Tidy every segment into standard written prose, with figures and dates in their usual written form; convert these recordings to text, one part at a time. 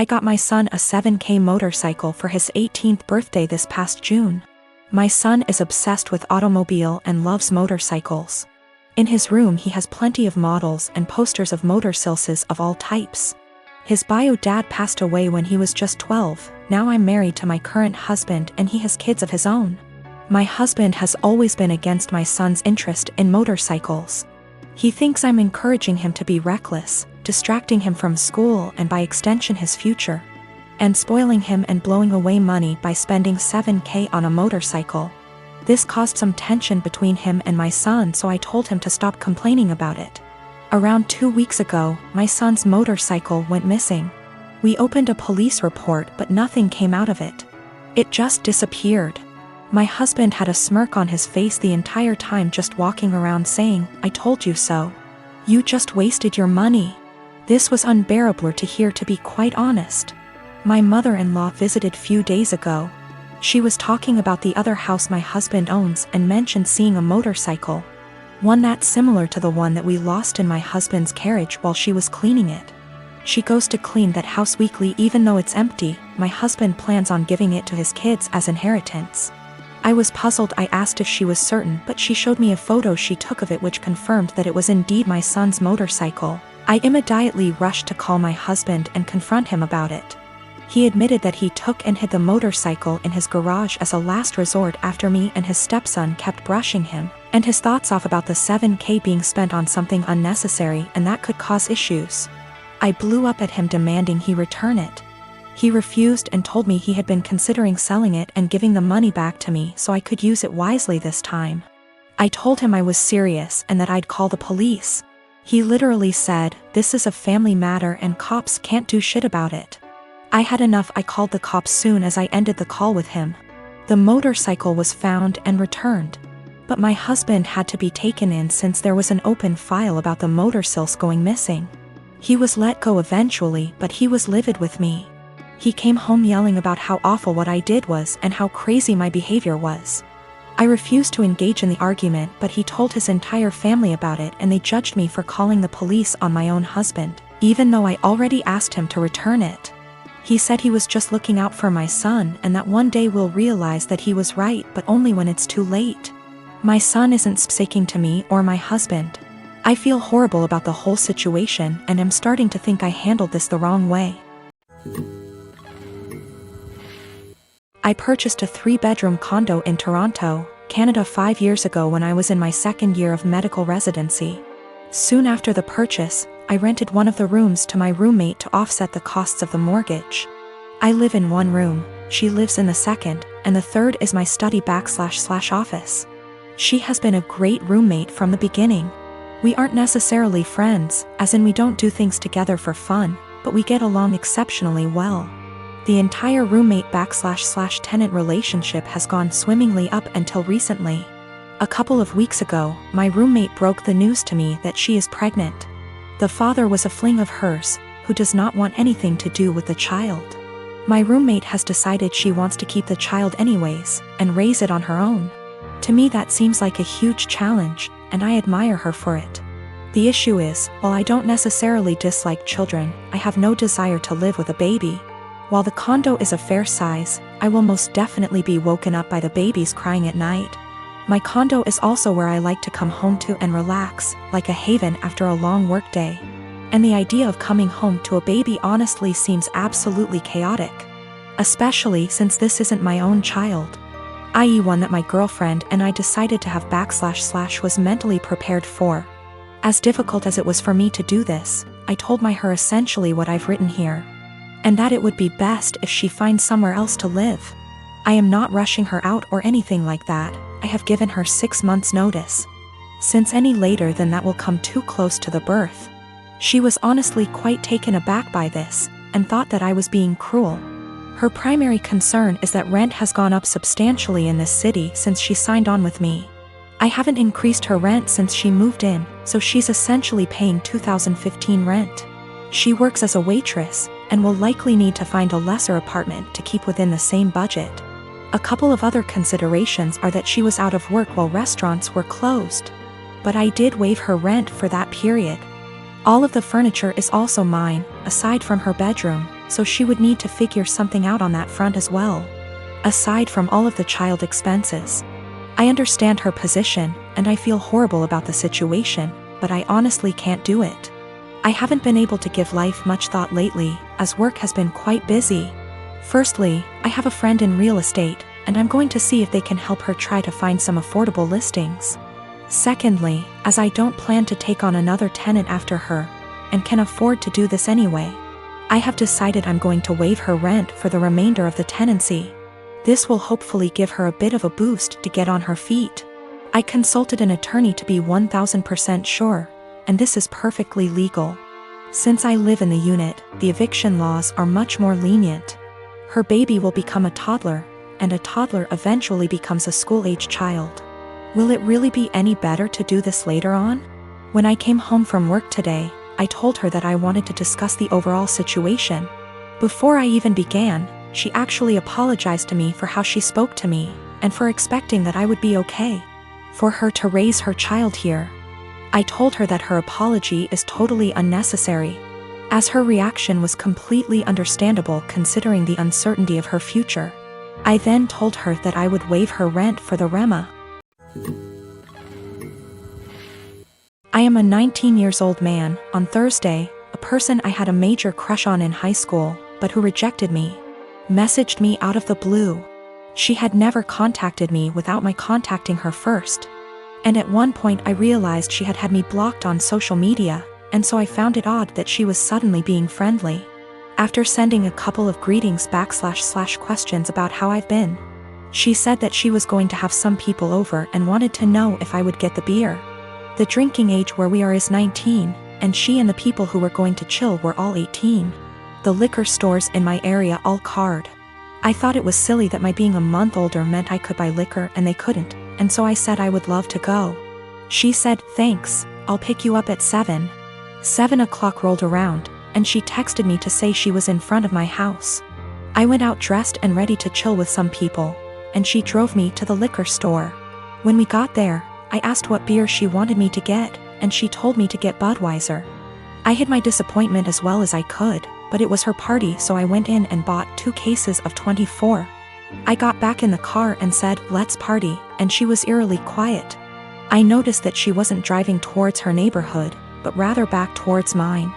I got my son a 7K motorcycle for his 18th birthday this past June. My son is obsessed with automobile and loves motorcycles. In his room he has plenty of models and posters of motorcycles of all types. His bio dad passed away when he was just 12, now I'm married to my current husband and he has kids of his own. My husband has always been against my son's interest in motorcycles. He thinks I'm encouraging him to be reckless, distracting him from school and by extension his future, and spoiling him and blowing away money by spending 7K on a motorcycle. This caused some tension between him and my son, so I told him to stop complaining about it. Around 2 weeks ago, my son's motorcycle went missing. We opened a police report but nothing came out of it. It just disappeared. My husband had a smirk on his face the entire time, just walking around saying, "I told you so. You just wasted your money." This was unbearable to hear, to be quite honest. My mother-in-law visited few days ago. She was talking about the other house my husband owns and mentioned seeing a motorcycle. One that's similar to the one that we lost in my husband's carriage while she was cleaning it. She goes to clean that house weekly even though it's empty. My husband plans on giving it to his kids as inheritance. I was puzzled. I asked if she was certain, but she showed me a photo she took of it which confirmed that it was indeed my son's motorcycle. I immediately rushed to call my husband and confront him about it. He admitted that he took and hid the motorcycle in his garage as a last resort after me and his stepson kept brushing him and his thoughts off about the 7K being spent on something unnecessary and that could cause issues. I blew up at him demanding he return it. He refused and told me he had been considering selling it and giving the money back to me so I could use it wisely this time. I told him I was serious and that I'd call the police. He literally said, "This is a family matter and cops can't do shit about it." I had enough. I called the cops soon as I ended the call with him. The motorcycle was found and returned. But my husband had to be taken in since there was an open file about the motorcycles going missing. He was let go eventually, but he was livid with me. He came home yelling about how awful what I did was and how crazy my behavior was. I refused to engage in the argument, but he told his entire family about it and they judged me for calling the police on my own husband, even though I already asked him to return it. He said he was just looking out for my son and that one day we'll realize that he was right, but only when it's too late. My son isn't speaking to me or my husband. I feel horrible about the whole situation and am starting to think I handled this the wrong way. I purchased a 3-bedroom condo in Toronto, Canada 5 years ago when I was in my second year of medical residency. Soon after the purchase, I rented one of the rooms to my roommate to offset the costs of the mortgage. I live in one room, she lives in the second, and the third is my study/office. She has been a great roommate from the beginning. We aren't necessarily friends, as in we don't do things together for fun, but we get along exceptionally well. The entire roommate/tenant relationship has gone swimmingly up until recently. A couple of weeks ago, my roommate broke the news to me that she is pregnant. The father was a fling of hers, who does not want anything to do with the child. My roommate has decided she wants to keep the child anyways, and raise it on her own. To me that seems like a huge challenge, and I admire her for it. The issue is, while I don't necessarily dislike children, I have no desire to live with a baby. While the condo is a fair size, I will most definitely be woken up by the babies crying at night. My condo is also where I like to come home to and relax, like a haven after a long workday. And the idea of coming home to a baby honestly seems absolutely chaotic. Especially since this isn't my own child, i.e. one that my girlfriend and I decided to have / was mentally prepared for. As difficult as it was for me to do this, I told her essentially what I've written here. And that it would be best if she finds somewhere else to live. I am not rushing her out or anything like that. I have given her 6 months notice. Since any later than that will come too close to the birth. She was honestly quite taken aback by this, and thought that I was being cruel. Her primary concern is that rent has gone up substantially in this city since she signed on with me. I haven't increased her rent since she moved in, so she's essentially paying 2015 rent. She works as a waitress, and will likely need to find a lesser apartment to keep within the same budget. A couple of other considerations are that she was out of work while restaurants were closed. But I did waive her rent for that period. All of the furniture is also mine, aside from her bedroom. so she would need to figure something out on that front as well. Aside from all of the child expenses. I understand her position, and I feel horrible about the situation, but I honestly can't do it. I haven't been able to give life much thought lately, as work has been quite busy. Firstly, I have a friend in real estate, and I'm going to see if they can help her try to find some affordable listings. Secondly, as I don't plan to take on another tenant after her, and can afford to do this anyway, I have decided I'm going to waive her rent for the remainder of the tenancy. This will hopefully give her a bit of a boost to get on her feet. I consulted an attorney to be 1000% sure, and this is perfectly legal. Since I live in the unit, the eviction laws are much more lenient. Her baby will become a toddler, and a toddler eventually becomes a school-age child. Will it really be any better to do this later on? When I came home from work today, I told her that I wanted to discuss the overall situation. Before I even began, she actually apologized to me for how she spoke to me, and for expecting that I would be okay for her to raise her child here. I told her that her apology is totally unnecessary, as her reaction was completely understandable considering the uncertainty of her future. I then told her that I would waive her rent for the REMA. I am a 19-year-old man. On Thursday, a person I had a major crush on in high school, but who rejected me, messaged me out of the blue. She had never contacted me without my contacting her first. And at one point I realized she had me blocked on social media, and so I found it odd that she was suddenly being friendly. After sending a couple of greetings / questions about how I've been, she said that she was going to have some people over and wanted to know if I would get the beer. The drinking age where we are is 19, and she and the people who were going to chill were all 18. The liquor stores in my area all card. I thought it was silly that my being a month older meant I could buy liquor and they couldn't, and so I said I would love to go. She said, "Thanks, I'll pick you up at 7. 7 o'clock rolled around, and she texted me to say she was in front of my house. I went out dressed and ready to chill with some people, and she drove me to the liquor store. When we got there, I asked what beer she wanted me to get, and she told me to get Budweiser. I hid my disappointment as well as I could, but it was her party, so I went in and bought 2 cases of 24. I got back in the car and said, "Let's party," and she was eerily quiet. I noticed that she wasn't driving towards her neighborhood, but rather back towards mine.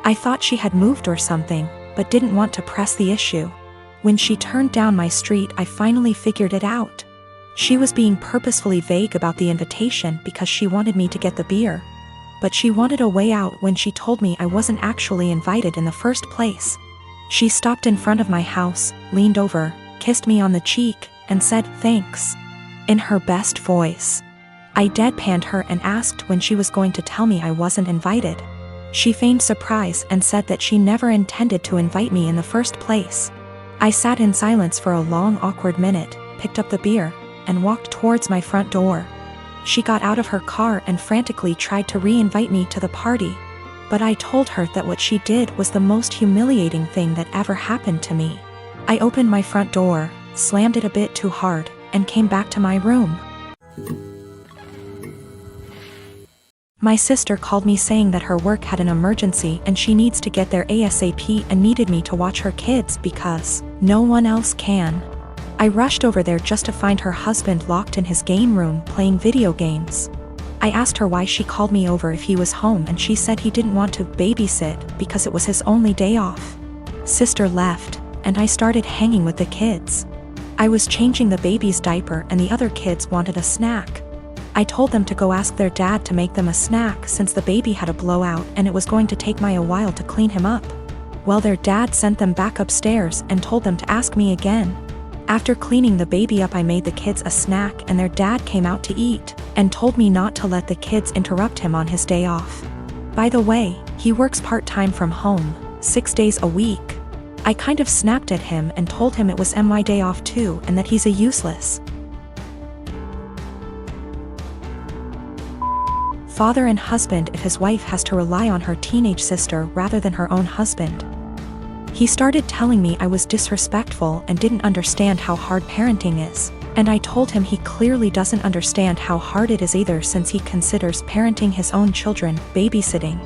I thought she had moved or something, but didn't want to press the issue. When she turned down my street, I finally figured it out. She was being purposefully vague about the invitation because she wanted me to get the beer. But she wanted a way out when she told me I wasn't actually invited in the first place. She stopped in front of my house, leaned over, kissed me on the cheek, and said, "Thanks," in her best voice. I deadpanned her and asked when she was going to tell me I wasn't invited. She feigned surprise and said that she never intended to invite me in the first place. I sat in silence for a long, awkward minute, picked up the beer, and walked towards my front door. She got out of her car and frantically tried to re-invite me to the party, but I told her that what she did was the most humiliating thing that ever happened to me. I opened my front door, slammed it a bit too hard, and came back to my room. My sister called me saying that her work had an emergency and she needs to get there ASAP and needed me to watch her kids because no one else can. I rushed over there just to find her husband locked in his game room playing video games. I asked her why she called me over if he was home, and she said he didn't want to babysit because it was his only day off. Sister left, and I started hanging with the kids. I was changing the baby's diaper and the other kids wanted a snack. I told them to go ask their dad to make them a snack since the baby had a blowout and it was going to take me a while to clean him up. Well, their dad sent them back upstairs and told them to ask me again. After cleaning the baby up, I made the kids a snack and their dad came out to eat and told me not to let the kids interrupt him on his day off. By the way, he works part-time from home, 6 days a week. I kind of snapped at him and told him it was my day off too and that he's a useless father and husband if his wife has to rely on her teenage sister rather than her own husband. He started telling me I was disrespectful and didn't understand how hard parenting is, and I told him he clearly doesn't understand how hard it is either since he considers parenting his own children babysitting.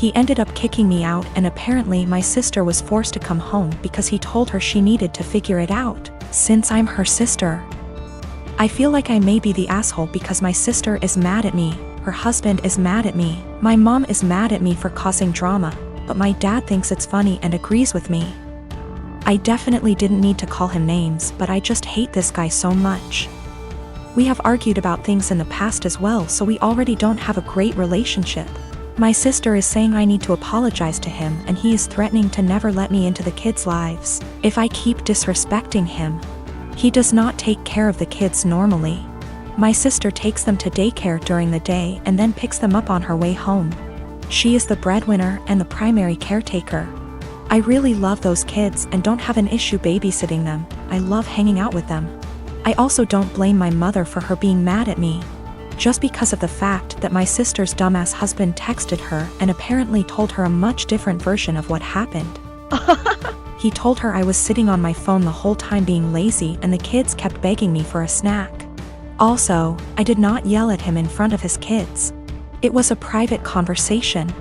He ended up kicking me out, and apparently my sister was forced to come home because he told her she needed to figure it out, since I'm her sister. I feel like I may be the asshole because my sister is mad at me, her husband is mad at me, my mom is mad at me for causing drama, but my dad thinks it's funny and agrees with me. I definitely didn't need to call him names, but I just hate this guy so much. We have argued about things in the past as well, so we already don't have a great relationship. My sister is saying I need to apologize to him, and he is threatening to never let me into the kids' lives if I keep disrespecting him. He does not take care of the kids normally. My sister takes them to daycare during the day and then picks them up on her way home. She is the breadwinner and the primary caretaker. I really love those kids and don't have an issue babysitting them. I love hanging out with them. I also don't blame my mother for her being mad at me, just because of the fact that my sister's dumbass husband texted her and apparently told her a much different version of what happened. He told her I was sitting on my phone the whole time being lazy and the kids kept begging me for a snack. Also, I did not yell at him in front of his kids. It was a private conversation.